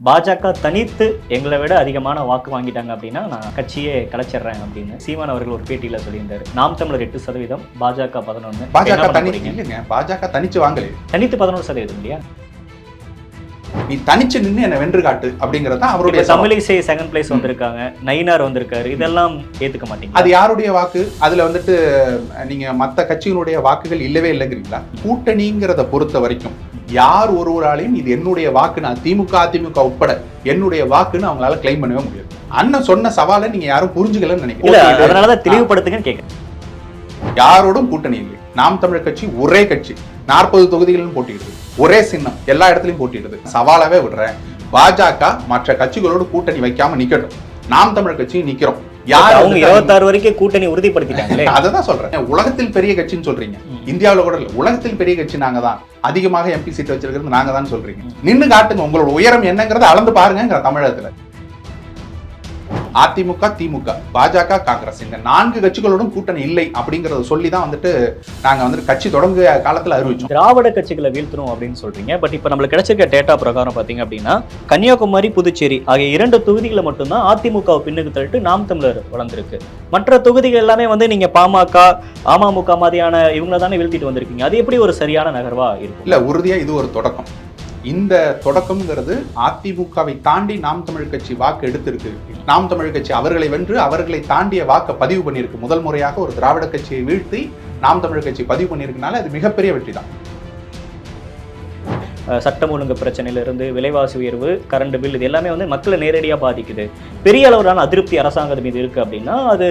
பாஜக தனித்து எங்களை விட அதிகமான வாக்கு வாங்கிட்டாங்க அப்படின்னா நான் கட்சியே கலைச்சிடுறேன் அப்படின்னு சீமான் அவர்கள் ஒரு பேட்டியில சொல்லியிருந்தாரு. நாம் தமிழர் 8%, பாஜக 11. பாஜக தனிச்சு இல்லைங்க, பாஜக தனிச்சு வாங்கல, தனித்து 11% இல்லையா? நீ தனிச்சு நின்று என்ன வென்று காட்டு அப்படிங்கறது தான் அவருடைய. தமிழிசை செகண்ட் பிளேஸ் வந்திருக்காங்க, நயினார் வந்திருக்காரு, இதெல்லாம் ஏத்துக்க மாட்டீங்க? அது யாருடைய வாக்கு? அதுல வந்துட்டு நீங்க மத்த கட்சிகளுடைய வாக்குகள் இல்லவே இல்லைங்கிறீங்களா? கூட்டணிங்கிறத பொறுத்த வரைக்கும் யார் ஒருவராலையும் இது என்னுடைய வாக்கு, நான் திமுக அதிமுக உட்பட என்னுடைய வாக்குன்னு அவங்களால கிளைம் பண்ணவே முடியாது. அண்ணன் சொன்ன சவாலை நீங்க யாரும் புரிஞ்சுக்கலன்னு நினைக்கிறேன். அதனாலதான் தெளிவுபடுத்துங்கன்னு கேட்கிறேன். யாரோடும் கூட்டணி இல்லை. நாம் தமிழர் கட்சி ஒரே கட்சி, 40 தொகுதிகளிலும் போட்டியிடுது, ஒரே சின்னம், எல்லா இடத்துலயும் போட்டியிடுது. சவாலாவே விடுறேன், பாஜக மற்ற கட்சிகளோடு கூட்டணி வைக்காம நிக்கட்டும், நாம் தமிழர் கட்சி நிக்கிறோம். யார் அவங்க 26 வரைக்கும் கூட்டணி உறுதிப்படுத்திட்டாங்களே. அதான் சொல்றேன், உலகத்தில் பெரிய கட்சின்னு சொல்றீங்க, இந்தியாவில கூட இல்ல, உலகத்தில் பெரிய கட்சி நாங்க தான், அதிகமாக எம்பி சீட் வச்சிருக்கிறது நாங்க தான் சொல்றீங்க. நின்னு காட்டுங்க உங்களோட உயரம் என்னங்கறத அளந்து பாருங்க. தமிழகத்துல அதிமுக, திமுக, பாஜக, காங்கிரஸ் இந்த 4 கட்சிகளோடும் கூட்டணி இல்லை அப்படிங்கறத சொல்லிதான் வந்துட்டு நாங்க வந்து கட்சி தொடங்க காலத்துல அறிவிச்சோம். திராவிட கட்சிகளை வீழ்த்தணும் அப்படின்னு சொல்றீங்க. பட் இப்ப நம்மளுக்கு கிடைச்சிருக்க டேட்டா பிரகாரம் பாத்தீங்க அப்படின்னா கன்னியாகுமரி, புதுச்சேரி ஆகிய 2 தொகுதிகளை மட்டும்தான் அதிமுக பின்னுக்கு தள்ளிட்டு நாம் தமிழர் வளர்ந்துருக்கு. மற்ற தொகுதிகள் எல்லாமே வந்து நீங்க பாமக, அமமுக மாதிரியான இவங்களை தானே வீழ்த்திட்டு வந்திருக்கீங்க. அது எப்படி ஒரு சரியான நகர்வா இருக்கும்? இல்ல, உறுதியா இது ஒரு தொடக்கம். இந்த தொடக்கம்ங்கிறது அதிமுகவை தாண்டி நாம் தமிழ் கட்சி வாக்கு எடுத்திருக்கு. நாம் தமிழ் கட்சி அவர்களை வென்று அவர்களை தாண்டிய வாக்கை பதிவு பண்ணியிருக்கு. முதல் முறையாக ஒரு திராவிட கட்சியை வீழ்த்தி நாம் தமிழ் கட்சி பதிவு பண்ணியிருக்கனால அது மிகப்பெரிய வெற்றி தான். சட்டம் ஒழுங்கு பிரச்சனையில இருந்து விலைவாசி உயர்வு, கரண்ட் பில், இது எல்லாமே வந்து மக்களை நேரடியாக பாதிக்குது. பெரிய அளவிலான அதிருப்தி அரசாங்கத்து மீது இருக்கு அப்படின்னா அது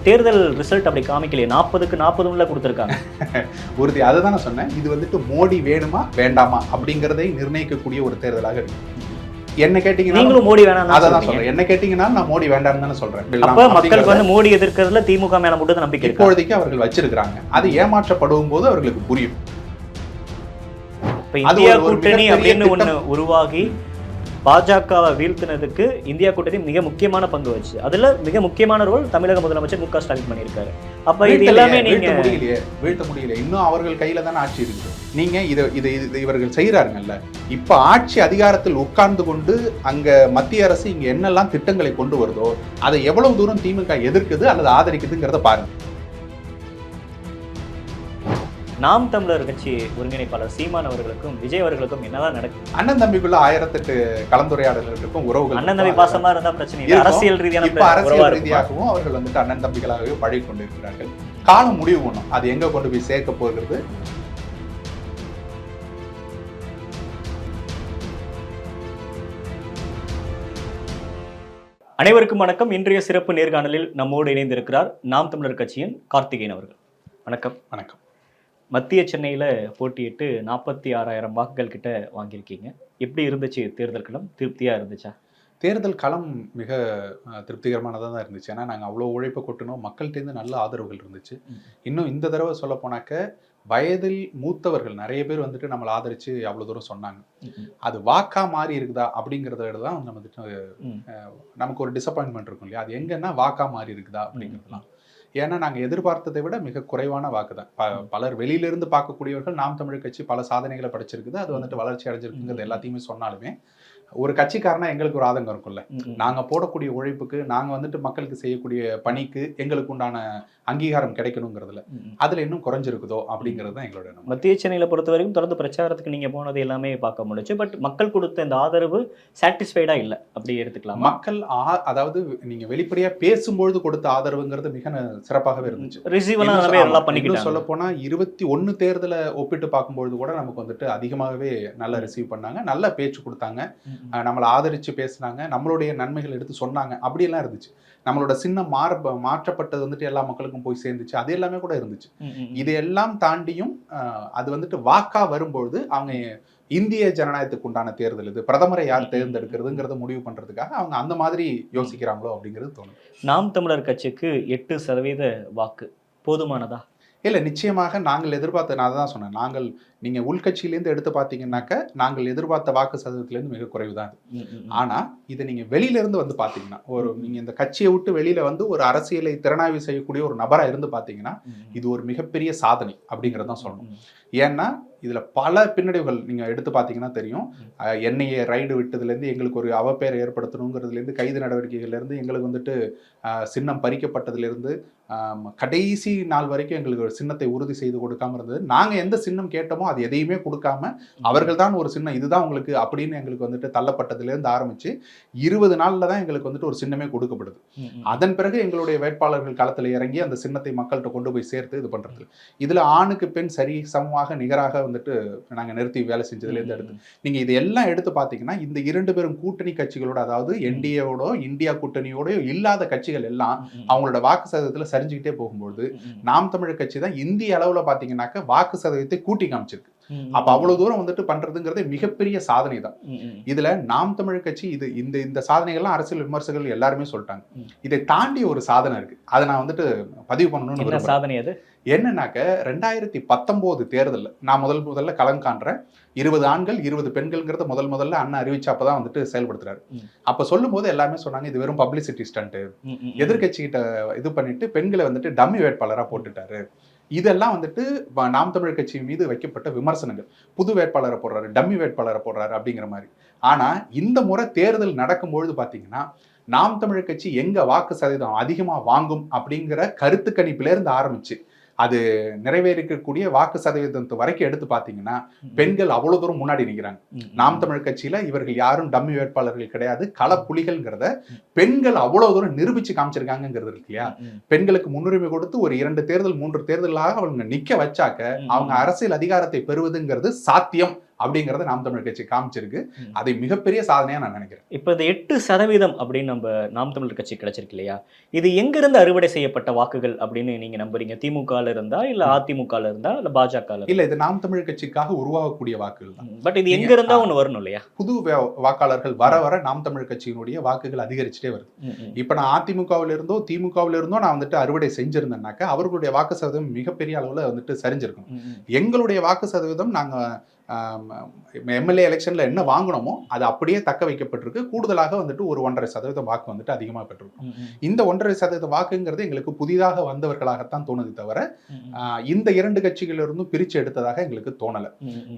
தேர்தல் ரிசல்ட் அப்படி காமிக்கலையே. 40க்கு 40 கொடுத்துருக்காங்க. உறுதி, அதை தான் நான் சொன்னேன். இது வந்துட்டு மோடி வேணுமா வேண்டாமா அப்படிங்கிறதை நிர்ணயிக்கக்கூடிய ஒரு தேர்தலாக இருக்கு. என்ன கேட்டீங்கன்னா நீங்களும் மோடி வேணாம் அதான் சொல்றேன். என்ன கேட்டீங்கன்னா நான் மோடி வேண்டாம்னு தானே சொல்றேன். அப்ப மக்களுக்கு வந்து மோடி எதிர்க்கிறதுல திமுக மேல மட்டும் நம்பிக்கை இப்போதைக்கு அவர்கள் வச்சிருக்கிறாங்க. அது ஏமாற்றப்படும் போது அவர்களுக்கு புரியும். இப்ப இந்தியா கூட்டணி அப்படின்னு ஒண்ணு உருவாகி பாஜகவை வீழ்த்தினதுக்கு இந்தியா கூட்டணி மிக முக்கியமான பங்கு வச்சு, அதுல மிக முக்கியமான ரோல் தமிழக முதலமைச்சர் மு க ஸ்டாலின் பண்ணியிருக்காரு. அப்ப இது எல்லாமே நீங்க வீழ்த்த முடியல. இன்னும் அவர்கள் கையில தானே ஆட்சி இருக்குது. நீங்க இதை இவர்கள் செய்யறாருங்கல்ல. இப்ப ஆட்சி அதிகாரத்தில் உட்கார்ந்து கொண்டு அங்க மத்திய அரசு இங்க என்னெல்லாம் திட்டங்களை கொண்டு வருதோ அதை எவ்வளவு தூரம் திமுக எதிர்க்குது அல்லது ஆதரிக்குதுங்கிறத பாருங்க. நாம் தமிழர் கட்சி ஒருங்கிணைப்பாளர் சீமான் அவர்களுக்கும் விஜய் அவர்களுக்கும் என்னதான் நடக்குது? அண்ணன் தம்பிக்குள்ள 1008 கலந்துரையாடல்களுக்கும் உறவுகள். அண்ணன் தம்பி பாசமா இருந்தா பிரச்சனை இல்லை. அரசியல் ரீதியாகவும் அவர்கள் வந்துட்டு அண்ணன் தம்பிகளாகவே பழகி கொண்டிருக்கிறார்கள். காலம் முடிவு பண்ணும் அது எங்க கொண்டு போய் சேர்க்க போகிறது. அனைவருக்கும் வணக்கம். இன்றைய சிறப்பு நேர்காணலில் நம்மோடு இணைந்திருக்கிறார் நாம் தமிழர் கட்சியின் கார்த்திகேயன் அவர்கள். வணக்கம். வணக்கம். மத்திய சென்னையில் போட்டியிட்டு 46,000 வாக்குகள் கிட்ட வாங்கியிருக்கீங்க. எப்படி இருந்துச்சு தேர்தல் களம்? திருப்தியாக இருந்துச்சா? தேர்தல் களம் மிக திருப்திகரமானதாக தான் இருந்துச்சு. ஏன்னா நாங்கள் அவ்வளோ உழைப்பை கொட்டினோம், மக்கள்கிட்டேருந்து நல்ல ஆதரவுகள் இருந்துச்சு. இன்னும் இந்த தடவை சொல்ல போனாக்க வயதில் மூத்தவர்கள் நிறைய பேர் வந்துட்டு நம்மளை ஆதரித்து அவ்வளோ தூரம் சொன்னாங்க. அது வாக்கா மாறி இருக்குதா அப்படிங்கிறத விட தான் நம்ம வந்துட்டு நமக்கு ஒரு டிசப்பாயின்மெண்ட் இருக்கும் இல்லையா? அது எங்கன்னா வாக்கா மாறி இருக்குதா அப்படிங்கிறதுலாம். ஏன்னா நாங்கள் எதிர்பார்த்ததை விட மிக குறைவான வாக்கு தான். பலர் வெளியிலிருந்து பார்க்கக்கூடியவர்கள் நாம் தமிழ் கட்சி பல சாதனைகளை படைச்சிருக்குது, அது வந்துட்டு வளர்ச்சி அடைஞ்சிருக்குங்கிறது எல்லாத்தையுமே சொன்னாலுமே ஒரு கட்சிக்காரனா எங்களுக்கு ஒரு ஆதங்கம் இருக்கும்ல. நாங்க போடக்கூடிய உழைப்புக்கு, நாங்க வந்துட்டு மக்களுக்கு செய்யக்கூடிய பணிக்கு எங்களுக்கு உண்டான அங்கீகாரம் கிடைக்கணுங்கிறதுல அதுல இன்னும் குறைஞ்சிருக்குதோ அப்படிங்கிறது தான் எங்களோட எண்ணம். மத்திய சென்னையில பொறுத்த வரைக்கும் தொடர்ந்து பிரச்சாரத்துக்கு நீங்க போனது எல்லாமே பார்க்க முடிச்சு. பட் மக்கள் கொடுத்த இந்த ஆதரவு சாட்டிஸ்ஃபைடா இல்லை அப்படி எடுத்துக்கலாம். மக்கள் அதாவது நீங்க வெளிப்படையா பேசும்பொழுது கொடுத்த ஆதரவுங்கிறது மிக சிறப்பாகவே இருந்துச்சு. சொல்ல போனா 21 தேர்தலை ஒப்பிட்டு பார்க்கும்பொழுது கூட நமக்கு வந்துட்டு அதிகமாகவே நல்லா ரிசீவ் பண்ணாங்க, நல்ல பேச்சு கொடுத்தாங்க, நம்மளை ஆதரிச்சு பேசினாங்க, நம்மளுடைய நன்மைகள் எடுத்து சொன்னாங்க. அப்படியெல்லாம் இருந்துச்சு. நம்மளோட சின்னம் மாற்றப்பட்டது வந்துட்டு எல்லா மக்களுக்கும் போய் சேர்ந்துச்சு, அது எல்லாமே கூட இருந்துச்சு. இது எல்லாம் தாண்டியும் அது வந்துட்டு வாக்கா வரும்பொழுது அவங்க இந்திய ஜனநாயகத்துக்கு உண்டான தேர்தல் இது, பிரதமரை யார் தேர்ந்தெடுக்கிறதுங்கிறத முடிவு பண்றதுக்காக அவங்க அந்த மாதிரி யோசிக்கிறாங்களோ அப்படிங்கிறது தோணும். நாம் தமிழர் கட்சிக்கு 8% வாக்கு போதுமானதா? இல்லை, நிச்சயமாக நாங்கள் எதிர்பார்த்த, நான் தான் சொன்னேன், நாங்கள் நீங்க உள்கட்சியிலேருந்து எடுத்து பார்த்தீங்கன்னாக்க நாங்கள் எதிர்பார்த்த வாக்கு சதவீதத்திலேருந்து மிக குறைவு தான் ஆனா இதை நீங்க வெளியில இருந்து வந்து பாத்தீங்கன்னா நீங்க இந்த கட்சியை விட்டு வெளியில வந்து ஒரு அரசியலை திறனாய்வு செய்யக்கூடிய ஒரு நபரா இருந்து பாத்தீங்கன்னா இது ஒரு மிகப்பெரிய சாதனை அப்படிங்கறதான் சொல்லணும். ஏன்னா இதுல பல பின்னடைவுகள் நீங்க எடுத்து பாத்தீங்கன்னா தெரியும். என்ஐஏ ரைடு விட்டதுல இருந்து எங்களுக்கு ஒரு அவப்பெயர் ஏற்படுத்தணுங்கிறதுல இருந்து கைது நடவடிக்கைகள்ல இருந்து எங்களுக்கு வந்துட்டு சின்னம் பறிக்கப்பட்டதுல இருந்து கடைசி நாள் வரைக்கும் எங்களுக்கு ஒரு சின்னத்தை உறுதி செய்து கொடுக்காம இருந்தது. நாங்க எந்த சின்னம் கேட்டோமோ அது எதையுமே கொடுக்காம அவர்கள் தான் ஒரு சின்னம் இதுதான் உங்களுக்கு அப்படின்னு எங்களுக்கு வந்துட்டு தள்ளப்பட்டதுல இருந்து ஆரம்பிச்சு 20 நாள்ல தான் எங்களுக்கு வந்துட்டு ஒரு சின்னமே கொடுக்கப்படுது. அதன் பிறகு எங்களுடைய வேட்பாளர்கள் களத்துல இறங்கி அந்த சின்னத்தை மக்கள்கிட்ட கொண்டு போய் சேர்த்து இது பண்றது. இதுல ஆணுக்கு பெண் சரி சமமாக நிகராக வந்துட்டு நாங்க நிறுத்தி வேலை செஞ்சதுல இருந்து எடுத்து நீங்க இது எல்லாம் எடுத்து பாத்தீங்கன்னா இந்த 2 பேரும் கூட்டணி கட்சிகளோட அதாவது என்டிஏவோட இந்தியா கூட்டணியோட இல்லாத கட்சிகள் எல்லாம் அவங்களோட வாக்கு சதவீதத்துல சரிஞ்சுக்கிட்டே போகும்போது நாம் தமிழர் கட்சி தான் இந்திய அளவுல பாத்தீங்கன்னாக்க வாக்கு சதவீதத்தை கூட்டி காமிச்சிருக்கு. அப்ப அவ்வளவு தூரம் வந்துட்டு பண்றதுங்கிறது மிகப்பெரிய சாதனை தான். இதுல நாம் தமிழர் கட்சி இந்த சாதனைகள்லாம் அரசியல் விமர்சகர்கள் எல்லாருமே சொல்லிட்டாங்க. இதை தாண்டி ஒரு சாதனை இருக்கு. அதை நான் வந்துட்டு பதிவு பண்ணணும்னு சாதனை அது என்னன்னாக்க 2019 தேர்தலில் நான் முதல்ல களம் காண்றேன். 20 ஆண்கள் 20 பெண்கள்ங்கிறத முதல்ல அண்ணன் அறிவிச்சு அப்பதான் வந்துட்டு செயல்படுத்துறாரு. அப்ப சொல்லும் போது எல்லாருமே சொன்னாங்க இது வெறும் பப்ளிசிட்டி ஸ்டண்ட், எதிர்கட்சி கிட்ட இது பண்ணிட்டு பெண்களை வந்துட்டு டம்மி வேட்பாளரா போட்டுட்டாரு. இதெல்லாம் வந்துட்டு நாம் தமிழர் கட்சி மீது வைக்கப்பட்ட விமர்சனங்கள். புது வேட்பாளரை போடுறாரு, டம்மி வேட்பாளரை போடுறாரு அப்படிங்கிற மாதிரி. ஆனா இந்த முறை தேர்தல் நடக்கும்பொழுது பாத்தீங்கன்னா நாம் தமிழர் கட்சி எங்க வாக்கு சதவீதம் அதிகமா வாங்கும் அப்படிங்கிற கருத்து கணிப்புல இருந்து ஆரம்பிச்சு அது நிறைவேறிக்கக்கூடிய வாக்கு சதவீதத்தை வரைக்கும் எடுத்து பாத்தீங்கன்னா பெண்கள் அவ்வளவு தூரம் முன்னாடி நிற்கிறாங்க. நாம் தமிழர் கட்சியில இவர்கள் யாரும் டம்மி வேட்பாளர்கள் கிடையாது, களப்புலிகள்ங்கிறத பெண்கள் அவ்வளவு தூரம் நிரூபிச்சு காமிச்சிருக்காங்கிறது இருக்கு இல்லையா. பெண்களுக்கு முன்னுரிமை கொடுத்து ஒரு 2 தேர்தல் 3 தேர்தலாக அவங்க நிக்க வச்சாக்க அவங்க அரசியல் அதிகாரத்தை பெறுவதுங்கிறது சாத்தியம் அப்படிங்கறத நாம் தமிழர் கட்சி காமிச்சிருக்கு. அதை மிகப்பெரிய சாதனையா நான் நினைக்கிறேன். இப்ப இந்த 8% அப்படின்னு நம்ம நாம் தமிழர் கட்சி கிடைச்சிருக்கு இல்லையா, இது எங்கிருந்து அறுவடை செய்யப்பட்ட வாக்குகள் அப்படின்னு நீங்க நம்புறீங்க? திமுக இருந்தா இல்ல அதிமுக இருந்தா இல்ல பாஜக இல்ல இது நாம் தமிழர் கட்சிக்காக உருவாகக்கூடிய வாக்குகள் தான். பட் இது எங்க இருந்தா ஒண்ணு வரணும் இல்லையா? புது வாக்காளர்கள் வர நாம் தமிழர் கட்சியினுடைய வாக்குகள் அதிகரிச்சுட்டே வருது. இப்ப நான் அதிமுகவில் இருந்தோ திமுகவில் இருந்தோ நான் வந்துட்டு அறுவடை செஞ்சிருந்தேன்னாக்க அவர்களுடைய வாக்கு சதவீதம் மிகப்பெரிய அளவுல வந்துட்டு சரிஞ்சிருக்கும். எங்களுடைய வாக்கு சதவீதம் நாங்க எம்எல்ஏ எலெக்ஷன்ல என்ன வாங்கணுமோ அது அப்படியே தக்க வைக்கப்பட்டிருக்கு. கூடுதலாக வந்துட்டு ஒரு 1.5% வாக்கு வந்துட்டு அதிகமாக பெற்றிருக்கும். இந்த 1.5% வாக்குங்கிறது எங்களுக்கு புதிதாக வந்தவர்களாகத்தான் தோணுது தவிர இந்த 2 கட்சிகள் இருந்தும் பிரிச்சு எடுத்ததாக எங்களுக்கு தோணல.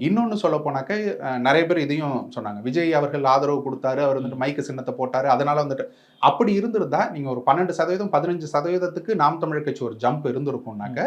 இன்னொன்னு சொல்ல போனாக்க நிறைய பேர் இதையும் சொன்னாங்க, விஜய் அவர்கள் ஆதரவு கொடுத்தாரு, அவர் வந்துட்டு மைக்கு சின்னத்தை போட்டாரு, அதனால வந்துட்டு அப்படி இருந்திருந்தா நீங்க ஒரு 12% 15% நாம் தமிழர் கட்சி ஒரு ஜம்ப் இருந்திருக்கும்னாக்க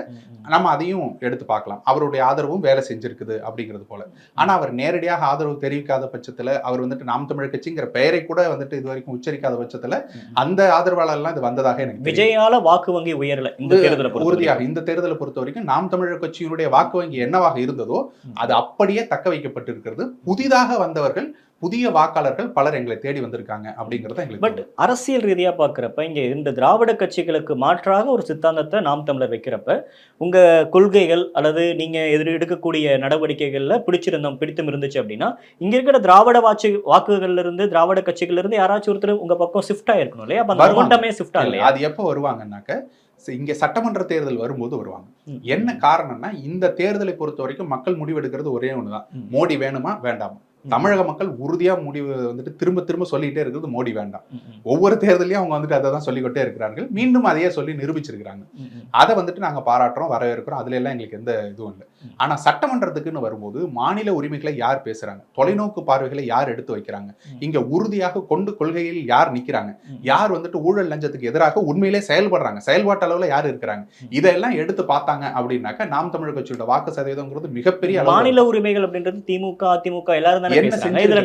நம்ம அதையும் எடுத்து பார்க்கலாம். அவருடைய ஆதரவும் வேலை செஞ்சிருக்குது அப்படிங்கிறது போல. ஆனா அவர் நேரடியாக ஆதரவு தெரிவிக்காத பட்சத்துல அவர் வந்துட்டு நாம் தமிழர் கட்சிங்கிற பெயரை கூட வந்துட்டு இது வரைக்கும் உச்சரிக்காத பட்சத்துல அந்த ஆதரவாளர் எல்லாம் இது வந்ததாக எனக்கு விஜயால வாக்கு வங்கி உயரல. இந்த தேர்தலை உறுதியாக இந்த தேர்தலை பொறுத்த வரைக்கும் நாம் தமிழர் கட்சியினுடைய வாக்கு வங்கி என்னவாக இருந்ததோ அது அப்படியே தக்க வைக்கப்பட்டிருக்கிறது. புதிதாக வந்தவர்கள் புதிய வாக்காளர்கள் பலர் எங்களை தேடி வந்திருக்காங்க அப்படிங்கறது எங்களுக்கு. பட் அரசியல் ரீதியா பாக்குறப்ப இங்க இந்த திராவிட கட்சிகளுக்கு மாற்றாக ஒரு சித்தாந்தத்தை நாம் தமிழர் வைக்கிறப்ப உங்க கொள்கைகள் அல்லது நீங்க எடுக்கக்கூடிய நடவடிக்கைகள்ல பிடித்தும் இருந்துச்சு அப்படின்னா இங்க இருக்கிற திராவிட வாக்குகள்ல இருந்து திராவிட கட்சிகள்ல இருந்து யாராச்சும் ஒருத்தர் உங்க பக்கம் ஷிஃப்ட் ஆயிருக்கணும் இல்லையா? ஷிஃப்ட் ஆகலையா? அது எப்போ வருவாங்கன்னாக்க இங்க சட்டமன்ற தேர்தல் வரும்போது வருவாங்க. என்ன காரணம்னா இந்த தேர்தலை பொறுத்த வரைக்கும் மக்கள் முடிவெடுக்கிறது ஒரே ஒண்ணுதான், மோடி வேணுமா வேண்டாமா. தமிழக மக்கள் உறுதியா முடிவு வந்துட்டு திரும்ப சொல்லிட்டே இருக்கிறது மோடி வேண்டாம். ஒவ்வொரு தேர்தலையும் அவங்க வந்துட்டு அதை தான் சொல்லிக்கிட்டே இருக்கிறார்கள். மீண்டும் அதையே சொல்லி நிரூபிச்சிருக்கிறாங்க. அதை வந்துட்டு நாங்க பாராட்டுறோம், வரவேற்கிறோம். அதுல எல்லாம் எங்களுக்கு எந்த இதுவும் இல்லை. ஆனா சட்டமன்றத்துக்குன்னு வரும்போது மாநில உரிமைகளை யார் பேசுறாங்க, தொலைநோக்கு பார்வைகளை யார் எடுத்து வைக்கிறாங்க, இங்க உறுதியாக கொள்கையில் யார் நிக்கிறாங்க, யார் வந்துட்டு ஊழல் லஞ்சத்துக்கு எதிராக உண்மையிலே செயல்படுறாங்க, செயல்பாட்டு அளவுல யார் இருக்கிறாங்க, இதெல்லாம் எடுத்து பார்த்தாங்க அப்படின்னாக்க நாம் தமிழர் கட்சியோட வாக்கு சதவீதம்ங்கிறது மிகப்பெரிய மாநில உரிமைகள் அப்படின்றது திமுக அதிமுக எல்லாரும்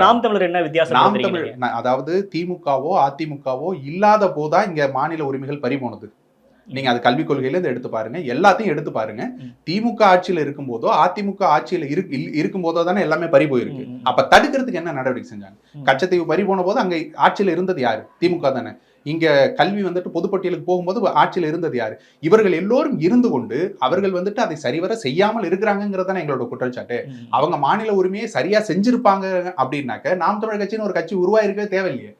நாம் தமிழர் என்ன வித்தியாசம்? அதாவது திமுகவோ அதிமுகவோ இல்லாத போதா இங்க மாநில உரிமைகள் பறிபோனது. நீங்க அது கல்விக் கொள்கையில இருந்து எடுத்து பாருங்க, எல்லாத்தையும் எடுத்து பாருங்க. திமுக ஆட்சியில இருக்கும் போதோ அதிமுக ஆட்சியில இருக்கும் போதோ தானே எல்லாமே பறி போயிருக்கு. அப்ப தடுக்கிறதுக்கு என்ன நடவடிக்கை செஞ்சாங்க? கச்சத்தீவு பறி போன போது அங்க ஆட்சியில இருந்தது யாரு? திமுக தானே. இங்க கல்வி வந்துட்டு பொதுப்பட்டியலுக்கு போகும்போது ஆட்சியில் இருந்தது யாரு? இவர்கள் எல்லோரும் இருந்து கொண்டு அவர்கள் வந்துட்டு அதை சரிவர செய்யாமல் இருக்கிறாங்கிறது தானே எங்களோட குற்றச்சாட்டு. அவங்க மாநில உரிமையை சரியா செஞ்சிருப்பாங்க அப்படின்னாக்க நாம் தமிழர் கட்சின்னு ஒரு கட்சி உருவாயிருக்கவே தேவையில்லையே.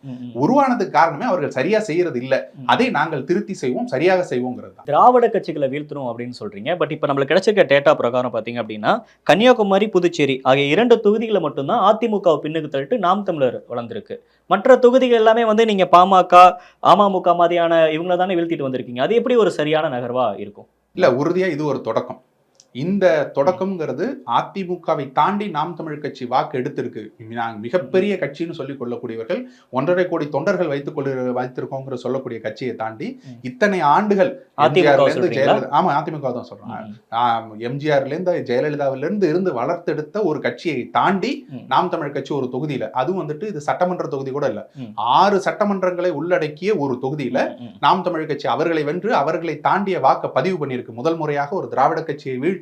உருவானதுக்கு காரணமே அவர்கள் சரியா செய்யறது இல்ல. அதை நாங்கள் திருத்தி செய்வோம், சரியாக செய்வோங்கிறது தான். திராவிட கட்சிகளை வீழ்த்தணும் அப்படின்னு சொல்றீங்க. பட் இப்ப நம்மளுக்கு கிடைச்சிருக்க டேட்டா பிரகாரம் பாத்தீங்க அப்படின்னா கன்னியாகுமரி, புதுச்சேரி ஆகிய 2 தொகுதிகளை மட்டும்தான் அதிமுக பின்னுக்கு தள்ளிட்டு நாம் தமிழர் வளர்ந்திருக்கு. மற்ற தொகுதிகள் எல்லாமே வந்து நீங்க பாமக, அமமுக மாதிரியான இவங்கள தானே வீழ்த்திட்டு வந்திருக்கீங்க. அது எப்படி ஒரு சரியான நகர்வா இருக்கும்? இல்ல, உறுதியா இது ஒரு தொடக்கம். இந்த தொடக்கம்ங்கிறது அதிமுகவை தாண்டி நாம் தமிழ் கட்சி வாக்கு எடுத்திருக்கு. நாங்கள் மிகப்பெரிய கட்சின்னு சொல்லிக் கொள்ளக்கூடியவர்கள் 1.5 கோடி தொண்டர்கள் வைத்திருக்கோங்கிற சொல்லக்கூடிய கட்சியை தாண்டி இத்தனை ஆண்டுகள் அதிமுக தான் சொல்றேன். எம்ஜிஆர்ல இருந்து ஜெயலலிதாவில இருந்து வளர்த்தெடுத்த ஒரு கட்சியை தாண்டி நாம் தமிழ் கட்சி ஒரு தொகுதியில, அதுவும் வந்துட்டு இது சட்டமன்ற தொகுதி கூட இல்ல, 6 சட்டமன்றங்களை உள்ளடக்கிய ஒரு தொகுதியில நாம் தமிழ் கட்சி அவர்களை வென்று அவர்களை தாண்டிய வாக்க பதிவு பண்ணியிருக்கு. முதல் முறையாக ஒரு திராவிட கட்சியை வீழ்த்தி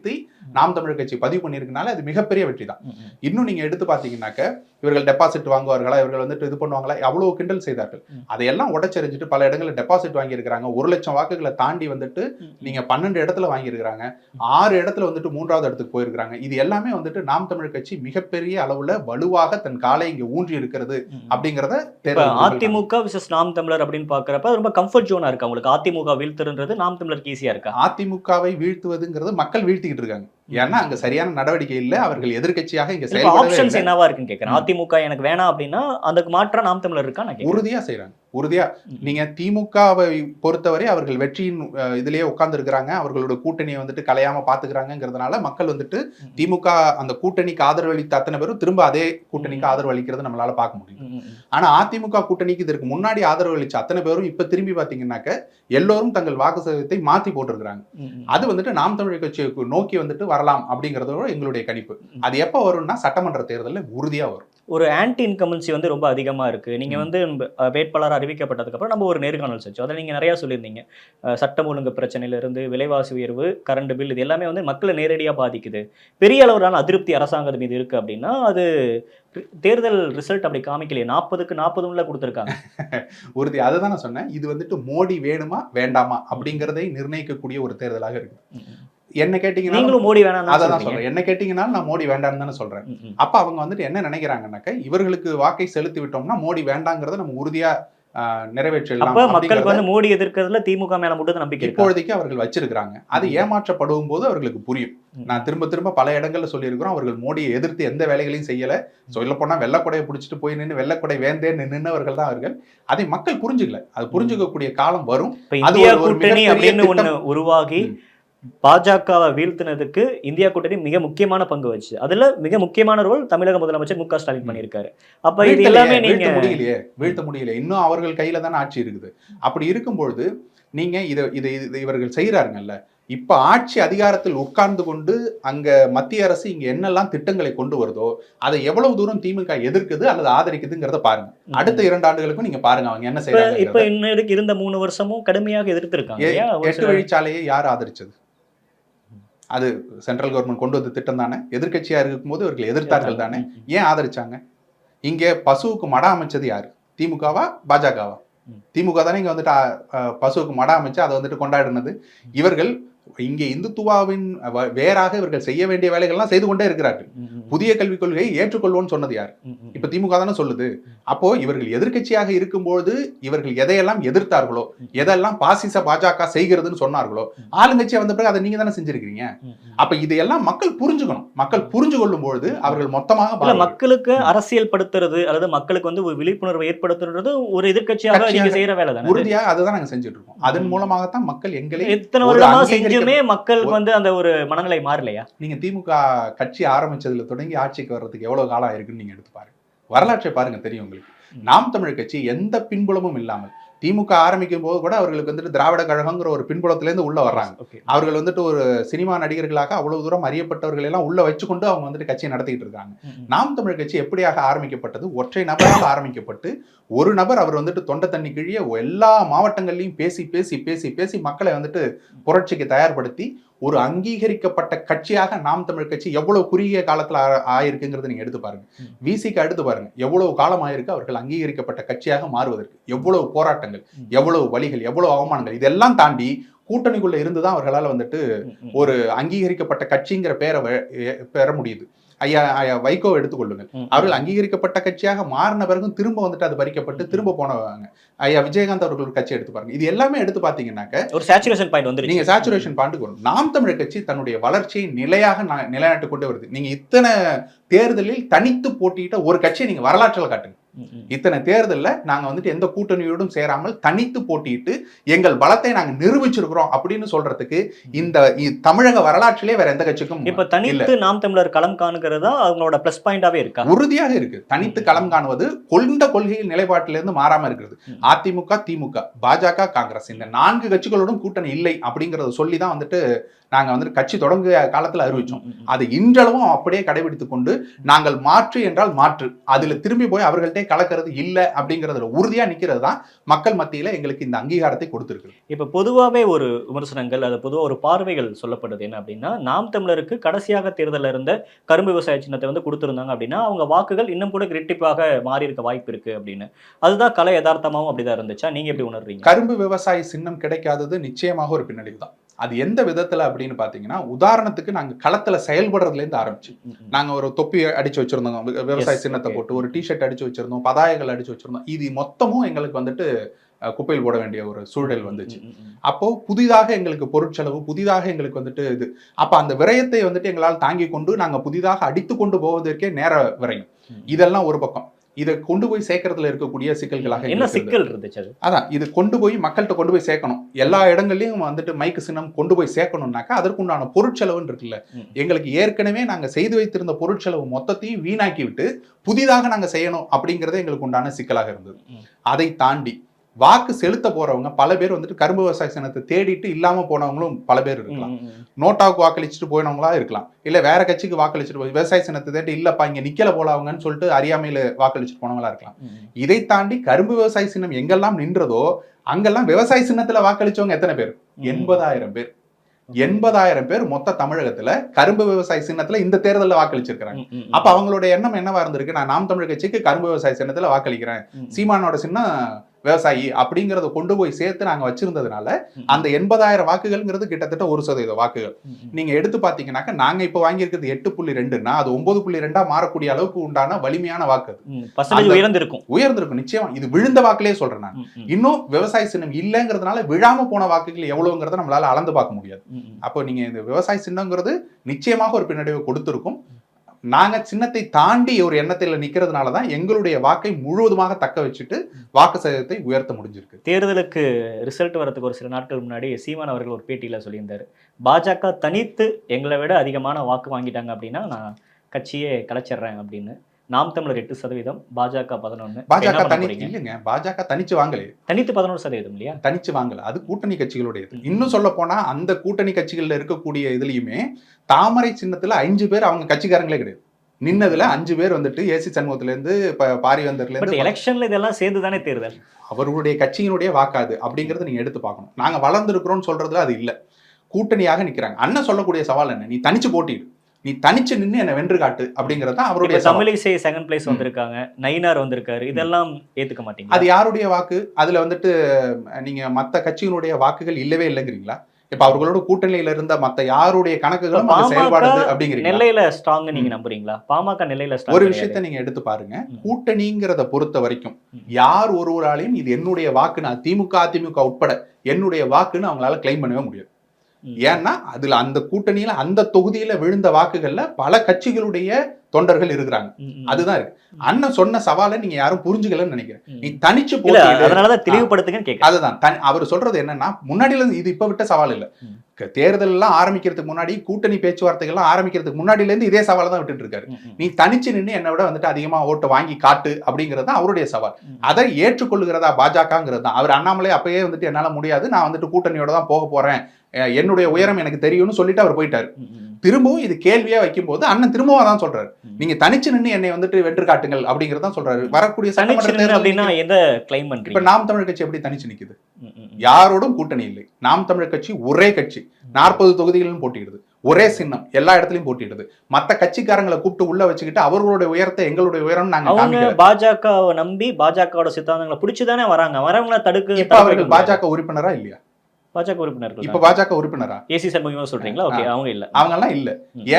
நாம் தமிழர் கட்சி பதிவு பண்ணிருக்கனால அது மிகப்பெரிய வெற்றி தான். இன்னும் நீங்க எடுத்து பாத்தீங்கன்னாக்க இவர்கள் டெபாசிட் வாங்குவார்களா, இவர்கள் வந்துட்டு இது பண்ணுவாங்களா, அவ்வளவு கிண்டல் செய்தார்கள். அதையெல்லாம் உடைச்செறிஞ்சிட்டு பல இடங்களில் டெபாசிட் வாங்கி இருக்கிறாங்க. 1 லட்சம் வாக்குகளை தாண்டி வந்துட்டு நீங்க 12 இடத்துல வாங்கி இருக்கிறாங்க, 6 இடத்துல வந்துட்டு 3வது இடத்துக்கு போயிருக்காங்க. இது எல்லாமே வந்துட்டு நாம் தமிழர் கட்சி மிகப்பெரிய அளவுல வலுவாக தன் காலை இங்க ஊன்றி இருக்கிறது அப்படிங்கறத அதிமுக விசஸ் நாம் தமிழர் அப்படின்னு பாக்குறப்ப ரொம்ப கம்ஃபர்ட் ஜோனா இருக்கு அவங்களுக்கு. அதிமுக வீழ்த்துறது நாம் தமிழருக்கு ஈஸியா இருக்கு. அதிமுகவை வீழ்த்துவதுங்கிறது மக்கள் வீழ்த்திக்கிட்டு இருக்காங்க. ஏன்னா அங்க சரியான நடவடிக்கை இல்ல. அவர்கள் எதிர்க்கட்சியாக இங்க செயல்படவே என்னவா இருக்குன்னு கேக்குறேன். அதிமுக எனக்கு வேணாம் அப்படின்னா அதுக்கு மாற்றா நாம் தமிழர் இருக்கா? உறுதியா செய்யறாங்க. உறுதியா நீங்க திமுகவை பொறுத்தவரை அவர்கள் வெற்றியின் இதுலயே உட்கார்ந்து இருக்கிறாங்க. அவர்களோட கூட்டணியை வந்துட்டு கலையாம பாத்துக்கிறாங்கிறதுனால மக்கள் வந்துட்டு திமுக அந்த கூட்டணிக்கு ஆதரவு அளித்த அத்தனை பேரும் திரும்ப அதே கூட்டணிக்கு ஆதரவு அளிக்கிறது நம்மளால பார்க்க முடியும். ஆனா அதிமுக கூட்டணிக்கு இதற்கு முன்னாடி ஆதரவு அளிச்ச அத்தனை பேரும் இப்ப திரும்பி பாத்தீங்கன்னாக்க எல்லோரும் தங்கள் வாக்கு சதவீதத்தை மாத்தி போட்டிருக்கிறாங்க. அது வந்துட்டு நாம் தமிழர் கட்சியை நோக்கி வந்துட்டு வரலாம் அப்படிங்கறதோட எங்களுடைய கணிப்பு. அது எப்ப வரும்னா சட்டமன்ற தேர்தலில் உறுதியா வரும். ஒரு ஆன்டி இன்கமன்சி வந்து ரொம்ப அதிகமா இருக்கு. நீங்க வந்து வேட்பாளர் அறிவிக்கப்பட்டதுக்கு அப்புறம் நம்ம ஒரு நேர்காணல் செஞ்சோம். அதில் நீங்க நிறைய சொல்லியிருந்தீங்க. சட்டம் ஒழுங்கு பிரச்சனையில இருந்து விலைவாசி உயர்வு, கரண்ட் பில், இது எல்லாமே வந்து மக்களை நேரடியா பாதிக்குது. பெரிய அளவிலான அதிருப்தி அரசாங்கத்து மீது இருக்கு அப்படின்னா அது தேர்தல் ரிசல்ட் அப்படி காமிக்கலையே. 40க்கு 40 கொடுத்திருக்காங்க. உறுதி. அதுதான் நான் சொன்னேன். இது வந்துட்டு மோடி வேணுமா வேண்டாமா அப்படிங்கறதை நிர்ணயிக்கக்கூடிய ஒரு தேர்தலாக இருக்கு. என்ன கேட்டீங்கன்னா நீங்களும் மோடி வேணாம் அதான் சொல்றேன். என்ன கேட்டீங்கன்னா நான் மோடி வேண்டாம்னு தானே சொல்றேன். அப்ப அவங்க வந்துட்டு என்ன நினைக்கிறாங்கன்னாக்க இவர்களுக்கு வாக்கை செலுத்தி விட்டோம்னா மோடி வேண்டாங்கிறத நம்ம உறுதியா நிறைவேற்றலாம். மக்களுக்கு வந்து மோடி எதிர்க்கிறதுல திமுக மேல மட்டும் நம்பிக்கை இப்போதைக்கு அவர்கள் வச்சிருக்காங்க. அது ஏமாற்றப்படும் போது அவர்களுக்கு புரியும். நான் திரும்ப திரும்ப பல இடங்கள்ல சொல்லியிருக்கிறோம். அவர்கள் மோடியை எதிர்த்து எந்த வேலைகளையும் செய்யல. சொல்ல போனா வெள்ளக்கொடையை பிடிச்சிட்டு போய் நின்று வெள்ளக்கொடை வேந்தே நின்னவர்கள் தான் அவர்கள். அதை மக்கள் புரிஞ்சுக்கல. அது புரிஞ்சுக்கக்கூடிய காலம் வரும். இந்தியா கூட்டணி அப்படின்னு ஒண்ணு உருவாகி பாஜகவை வீழ்த்தினதுக்கு இந்தியா கூட்டணி மிக முக்கியமான பங்கு வச்சு, அதுல மிக முக்கியமான ரோல் தமிழக முதலமைச்சர் மு.க. ஸ்டாலின் பண்ணியிருக்காரு. அப்ப இது எல்லாமே நீங்க வீழ்த்த முடியல. இன்னும் அவர்கள் கையில தானே ஆட்சி இருக்குது. அப்படி இருக்கும்பொழுது நீங்க இவர்கள் செய்யறாருங்கல்ல. இப்ப ஆட்சி அதிகாரத்தில் உட்கார்ந்து கொண்டு அங்க மத்திய அரசு இங்க என்னெல்லாம் திட்டங்களை கொண்டு வருதோ அதை எவ்வளவு தூரம் திமுக எதிர்க்குது அல்லது ஆதரிக்குதுங்கிறத பாருங்க. அடுத்த 2 ஆண்டுகளுக்கும் நீங்க பாருங்க அவங்க என்ன செய்யறாங்க. இப்ப இன்னைக்கு இருந்த 3 வருஷமும் கடுமையாக எதிர்த்திருக்காங்க. 8 வழிச்சாலையை யார் ஆதரிச்சது? அது சென்ட்ரல் கவர்மெண்ட் கொண்டு வந்த திட்டம் தானே. எதிர்கட்சியா இருக்கும் போது அவர்கள் எதிர்த்தார்கள் தானே. ஏன் ஆதரிச்சாங்க? இங்க பசுவுக்கு மடம் அமைச்சது யாரு? திமுகவா பாஜகவா? திமுக தானே இங்க வந்துட்டு பசுவுக்கு மடம் அமைச்சு அதை வந்துட்டு கொண்டாடினது. இவர்கள் இங்கே இந்துத்துவாவின் வேறாக இவர்கள் செய்ய வேண்டிய வேலைகள்லாம் செய்து கொண்டே இருக்கிறார்கள். புதிய கல்விக் கொள்கையை ஏற்றுக்கொள்வோம்னு சொன்னது யார்? இப்ப திமுக தானே சொல்லுது. அப்போ இவர்கள் எதிர்கட்சியாக இருக்கும்போது இவர்கள் எதையெல்லாம் எதிர்த்தார்களோ, எதெல்லாம் பாசிச பாஜக செய்கிறதுன்னு சொன்னார்களோ, ஆளுங்கட்சியா வந்த பிறகு அதை நீங்க தானே செஞ்சிருக்கீங்க. அப்ப இதையெல்லாம் மக்கள் புரிஞ்சுக்கணும். மக்கள் புரிஞ்சு கொள்ளும் பொழுது அவர்கள் மொத்தமாக மக்களுக்கு அரசியல் படுத்துறது அல்லது மக்களுக்கு வந்து ஒரு விழிப்புணர்வை ஏற்படுத்துறது ஒரு எதிர்கட்சியாக நீங்க செய்யற வேலை தான். உறுதியா அதுதான் நாங்க செஞ்சுட்டு இருக்கோம். அதன் மூலமாகத்தான் மக்கள் எங்களை எத்தனை வருடமா செஞ்சுமே மக்களுக்கு வந்து அந்த ஒரு மனநிலை மாறலையா? நீங்க திமுக கட்சி ஆரம்பிச்சதுல தொடங்கி ஆட்சிக்கு வர்றதுக்கு எவ்வளவு காலம் இருக்குன்னு நீங்க எடுத்து பாருங்க. வரலாற்றை பாருங்க, தெரியும் உங்களுக்கு. நாம் தமிழர் கட்சி எந்த பின்புலமும் இல்லாமல் திமுக ஆரம்பிக்கும் போது கூட அவர்களுக்கு வந்துட்டு திராவிட கழகங்கிற ஒரு பின்புலத்திலேருந்து உள்ள வர்றாங்க. அவர்கள் வந்துட்டு ஒரு சினிமா நடிகர்களாக அவ்வளவு தூரம் அறியப்பட்டவர்கள் எல்லாம் உள்ள வச்சுக்கொண்டு அவங்க வந்துட்டு கட்சியை நடத்திட்டு இருக்காங்க. நாம் தமிழர் கட்சி எப்படியாக ஆரம்பிக்கப்பட்டது? ஒற்றை நபரால் ஆரம்பிக்கப்பட்டு ஒரு நபர் அவர் வந்துட்டு தொண்டை தண்ணி கிழிய எல்லா மாவட்டங்கள்லையும் பேசி பேசி பேசி பேசி மக்களை வந்துட்டு புரட்சிக்கு தயார்படுத்தி ஒரு அங்கீகரிக்கப்பட்ட கட்சியாக நாம் தமிழ் கட்சி எவ்வளவு குறுகிய காலத்துல ஆயிருக்குங்கிறத நீங்க எடுத்து பாருங்க. விசிக்கு அடுத்து பாருங்க எவ்வளவு காலம் ஆயிருக்கு அவர்கள் அங்கீகரிக்கப்பட்ட கட்சியாக மாறுவதற்கு. எவ்வளவு போராட்டங்கள். போராட்டங்கள், எவ்வளவு வழிகள், எவ்வளவு அவமானங்கள், இதெல்லாம் தாண்டி கூட்டணிக்குள்ள இருந்துதான் அவர்களால் வந்துட்டு ஒரு அங்கீகரிக்கப்பட்ட கட்சிங்கிற பேரை பெற முடியுது. ஐயா வைகோ எடுத்துக்கொள்ளுங்கள். அவர்கள் அங்கீகரிக்கப்பட்ட கட்சியாக மாறின பிறகும் திரும்ப வந்துட்டு அது பறிக்கப்பட்டு திரும்ப போனவங்க. ஐயா விஜயகாந்த் அவர்கள் ஒரு கட்சி எடுத்து பாருங்க. இது எல்லாமே எடுத்து பாத்தீங்கன்னாக்க ஒரு சேச்சுரேஷன் பாயிண்ட் வந்து நீங்க சேச்சுரேஷன் பாயிண்ட்டுக்கு வரும். நாம் தமிழர் கட்சி தன்னுடைய வளர்ச்சியை நிலையாக நிலைநாட்டு கொண்டு வருது. நீங்க இத்தனை தேர்தலில் தனித்து போட்டியிட்ட ஒரு கட்சியை நீங்க வரலாற்றில் காட்டுங்க. இத்தனை தேர்தலில் நாங்க வந்துட்டு எந்த கூட்டணியோடும் சேராமல் தனித்து போட்டியிட்டு எங்கள் பலத்தை நாங்க நிரூபிச்சிருக்கிறோம் அப்படின்னு சொல்றதுக்கு இந்த தமிழக வரலாற்றிலே வேற எந்த கட்சிக்கும் இப்ப தனித்து நாம் தமிழர் களம் காணுகிறதா அவங்களோட பிளஸ் பாயிண்டாவே இருக்கா? உறுதியாக இருக்கு. தனித்து களம் காணுவது கொண்ட கொள்கையில் நிலைப்பாட்டிலிருந்து மாறாம இருக்கிறது. அதிமுக, திமுக, பாஜக, காங்கிரஸ் இந்த 4 கட்சிகளோடும் கூட்டணி இல்லை அப்படிங்கறத சொல்லிதான் வந்துட்டு நாங்க வந்துட்டு கட்சி தொடங்கிய காலத்துல அறிவிச்சோம். அது இன்றளவும் அப்படியே கடைபிடித்துக் கொண்டு நாங்கள் மாற்று என்றால் மாற்று, அதுல திரும்பி போய் அவர்கள்ட்டே கலக்கிறது இல்ல அப்படிங்கறதுல உறுதியா நிக்கிறது தான் மக்கள் மத்தியில எங்களுக்கு இந்த அங்கீகாரத்தை கொடுத்திருக்கு. இப்ப பொதுவாவே ஒரு விமர்சனங்கள், அது பொதுவா ஒரு பார்வைகள் சொல்லப்படுது என்ன அப்படின்னா, நாம் தமிழருக்கு கடைசியாக தேர்தலில் இருந்த கரும்பு விவசாய சின்னத்தை வந்து கொடுத்திருந்தாங்க அப்படின்னா அவங்க வாக்குகள் இன்னும் கூட இரட்டிப்பாக மாறி இருக்க வாய்ப்பு இருக்கு அப்படின்னு. அதுதான் கலை யதார்த்தமாவும் அப்படிதான் இருந்துச்சா? நீங்க எப்படி உணர்றீங்க? கரும்பு விவசாய சின்னம் கிடைக்காதது நிச்சயமாக ஒரு பின்னடைவு தான். அது எந்த விதத்துல அப்படின்னு பாத்தீங்கன்னா, உதாரணத்துக்கு நாங்க களத்துல செயல்படுறதுல இருந்து ஆரம்பிச்சு நாங்க ஒரு தொப்பி அடிச்சு வச்சிருந்தோம், விவசாய சின்னத்தை போட்டு ஒரு டிஷர்ட் அடிச்சு வச்சிருந்தோம், பதாகைகள் அடிச்சு வச்சிருந்தோம். இது மொத்தமும் எங்களுக்கு வந்துட்டு குப்பையில் போட வேண்டிய ஒரு சூழல் வந்துச்சு. அப்போ புதிதாக எங்களுக்கு பொருட்செலவு, புதிதாக எங்களுக்கு வந்துட்டு இது, அப்ப அந்த விரயத்தை வந்துட்டு எங்களால் தாங்கி கொண்டு நாங்க புதிதாக அடித்து கொண்டு போவதற்கே நேர விரயம். இதெல்லாம் ஒரு பக்கம். இதை கொண்டு போய் சேர்க்கறதுல இருக்கக்கூடிய சிக்கல்களாக என்ன சிக்கல் இருந்துச்சு? அதான் இது கொண்டு போய் மக்கள்கிட்ட கொண்டு போய் சேர்க்கணும். எல்லா இடங்கள்லயும் வந்துட்டு மைக்கு சின்னம் கொண்டு போய் சேர்க்கணும்னாக்கா அதற்குண்டான பொருட்செலவுன்னு இருக்குல்ல. எங்களுக்கு ஏற்கனவே நாங்க செய்து வைத்திருந்த பொருட்செலவு மொத்தத்தையும் வீணாக்கி விட்டு புதிதாக நாங்க செய்யணும் அப்படிங்கறதே எங்களுக்கு உண்டான சிக்கலாக இருந்தது. அதை தாண்டி வாக்கு செலுத்த போறவங்க பல பேர் வந்துட்டு கரும்பு விவசாய சின்னத்தை தேடிட்டு இல்லாம போனவங்களும் பல பேர் இருக்கலாம். நோட்டாவுக்கு வாக்களிச்சுட்டு போனவங்களா இருக்கலாம், இல்ல வேற கட்சிக்கு வாக்களிச்சுட்டு போய் விவசாய சின்னத்தை தேடி இல்லப்பா இங்க நிக்கல போலவங்கன்னு சொல்லிட்டு அறியாமையில வாக்களிச்சுட்டு போனவங்களா இருக்கலாம். இதை தாண்டி கரும்பு விவசாய சின்னம் எங்கெல்லாம் நின்றதோ அங்கெல்லாம் விவசாய சின்னத்துல வாக்களிச்சவங்க எத்தனை பேர்? 80,000 பேர். 80,000 பேர் மொத்த தமிழகத்துல கரும்பு விவசாய சின்னத்துல இந்த தேர்தலில் வாக்களிச்சிருக்காங்க. அப்ப அவங்களுடைய எண்ணம் என்னவா இருந்திருக்கு? நான் நாம் தமிழர் கட்சிக்கு கரும்பு விவசாய சின்னத்துல வாக்களிக்கிறேன், சீமானோட சின்னம் விவசாயி அப்படிங்கறத கொண்டு போய் சேர்த்து நாங்க வச்சிருந்ததுனால அந்த 80,000 வாக்குகள்ங்கிறது கிட்டத்தட்ட 1% வாக்குகள். நீங்க எடுத்து பாத்தீங்கன்னாக்க நாங்க இப்ப வாங்கியிருக்கிறது 8.2ன்னா அது 9.2 மாறக்கூடிய அளவுக்கு உண்டான வலிமையான வாக்கு உயர்ந்திருக்கும் நிச்சயமா. இது விழுந்த வாக்குலயே சொல்றேன் நான். இன்னும் விவசாய சின்னம் இல்லைங்கிறதுனால விழாம போன வாக்குகள் எவ்வளவுங்கிறத நம்மளால அளந்து பார்க்க முடியாது. அப்போ நீங்க இந்த விவசாய சின்னங்கிறது நிச்சயமாக ஒரு பின்னடைவை கொடுத்திருக்கும். நாங்க சின்னத்தை தாண்டி ஒரு எண்ணத்தில் நிக்கிறதுனாலதான் எங்களுடைய வாக்கை முழுவதுமாக தக்க வச்சுட்டு வாக்கு சதவீதத்தை உயர்த்த முடிஞ்சிருக்கு. தேர்தலுக்கு ரிசல்ட் வரதுக்கு ஒரு சில நாட்கள் முன்னாடி சீமான் அவர்கள் ஒரு பேட்டியில சொல்லியிருந்தாரு, பாஜக தனித்து எங்களை விட அதிகமான வாக்கு வாங்கிட்டாங்க அப்படின்னா நான் கட்சியே கலைச்சிடுறேன் அப்படின்னு. நாம் தமிழர் 8%, பாஜக 11. பாஜக இல்லைங்க, பாஜக தனிச்சு வாங்கல, தனித்து 11% இல்லையா? தனிச்சு வாங்கல, அது கூட்டணி கட்சிகளுடையது. இன்னும் சொல்ல போனா அந்த கூட்டணி கட்சிகள்ல இருக்கக்கூடிய இதுலயுமே தாமரை சின்னத்துல 5 பேர் அவங்க கட்சிக்காரங்களே கிடையாது. நின்னதுல 5 பேர் வந்துட்டு ஏசி சண்முகத்துல இருந்து பாரிவந்தர்ல இருந்து. எலெக்ஷன்ல இதெல்லாம் சேர்ந்து தானே தேர்தல், அவர்களுடைய கட்சியினுடைய வாக்காது அப்படிங்கறத நீங்க எடுத்து பார்க்கணும். நாங்க வளர்ந்துருக்கிறோம்னு சொல்றதுல அது இல்ல, கூட்டணியாக நிக்கிறாங்க. அண்ணன் சொல்லக்கூடிய சவால் என்ன? நீ தனிச்சு போட்டிடு, நீ தனிச்சு நின்று என்ன வென்று காட்டு அப்படிங்கறது அவருடைய. தமிழிசை செகண்ட் பிளேஸ் வந்திருக்காங்க, நயினார் வந்திருக்காரு, இதெல்லாம் ஏத்துக்க மாட்டீங்க? அது யாருடைய வாக்கு? அதுல வந்துட்டு நீங்க மத்த கட்சியினுடைய வாக்குகள் இல்லவே இல்லைங்கிறீங்களா? இப்ப அவர்களோட கூட்டணியில இருந்த மத்த யாருடைய கணக்குகளும் செயல்பாடு அப்படிங்கிறீங்க. நெல்லையில ஸ்ட்ராங் நீங்க நம்புறீங்களா? பாமக நெல்லையில ஒரு விஷயத்தை நீங்க எடுத்து பாருங்க, கூட்டணிங்கிறத பொறுத்த வரைக்கும் யார் ஒருவராலையும் இது என்னுடைய வாக்குன்னு, திமுக அதிமுக உட்பட என்னுடைய வாக்குன்னு அவங்களால கிளைம் பண்ணவே முடியாது. ஏன்னா அதுல அந்த கூட்டணியில அந்த தொகுதியில விழுந்த வாக்குகள்ல பல கட்சிகளுடைய தொண்டர்கள் இருக்கிறாங்க. அதுதான் இருக்கு. அண்ணன் சொன்ன சவாலை நீங்க யாரும் புரிஞ்சுக்கலன்னு நினைக்கிறேன். நீ தனிச்சு போட்டு தெளிவுபடுத்துங்க. அதுதான் அவர் சொல்றது என்னன்னா, முன்னாடியில இருந்து இது இப்ப விட்ட சவால் இல்ல. தேர்தல் எல்லாம் ஆரம்பிக்கிறதுக்கு முன்னாடி, கூட்டணி பேச்சுவார்த்தைகள் எல்லாம் ஆரம்பிக்கிறதுக்கு முன்னாடியில இருந்து இதே சவாலை தான் விட்டுட்டு இருக்காரு. நீ தனிச்சு நின்று என்னை விட வந்துட்டு அதிகமா ஓட்டு வாங்கி காட்டு அப்படிங்கிறது தான் அவருடைய சவால். அதை ஏற்றுக்கொள்ளுகிறதா பாஜகங்கிறது தான். அவர் அண்ணாமலை அப்பயே வந்துட்டு என்னால முடியாது, நான் வந்துட்டு கூட்டணியோட தான் போக போறேன், என்னுடைய உயரம் எனக்கு தெரியும்னு சொல்லிட்டு அவர் போயிட்டாரு. திரும்பவும் இது கேள்வியா வைக்கும் போது அண்ணன் திரும்பவும் தான் சொல்றாரு, நீங்க தனிச்சு நின்று என்னை வந்துட்டு வென்று காட்டுங்கள் அப்படிங்கறத சொல்றாரு. வரக்கூடிய இப்ப நாம் தமிழர் கட்சி எப்படி தனிச்சு நிக்குது? யாரோடும் கூட்டணி இல்லை. நாம் தமிழர் கட்சி ஒரே கட்சி, 40 தொகுதிகளும் போட்டியிடுது. ஒரே சின்னம் எல்லா இடத்துலயும் போட்டிடுது. மத்த கட்சிக்காரங்களை கூப்பிட்டு உள்ள வச்சுக்கிட்டு அவர்களுடைய உயரத்தை எங்களுடைய உயரம் நாங்க அவங்க காமிக்கல. பாஜகவை நம்பி பாஜகவோட சித்தாந்தங்களை பிடிச்சுதானே வராங்க. வரவங்களை இப்ப அவர்கள் பாஜக உறுப்பினரா இல்லையா? பாஜக உறுப்பினர்கள் இப்ப பாஜக உறுப்பினரா? ஏசி சண்முகமா சொல்றீங்களா? ஓகே, அவங்க இல்ல, அவங்க எல்லாம் இல்ல.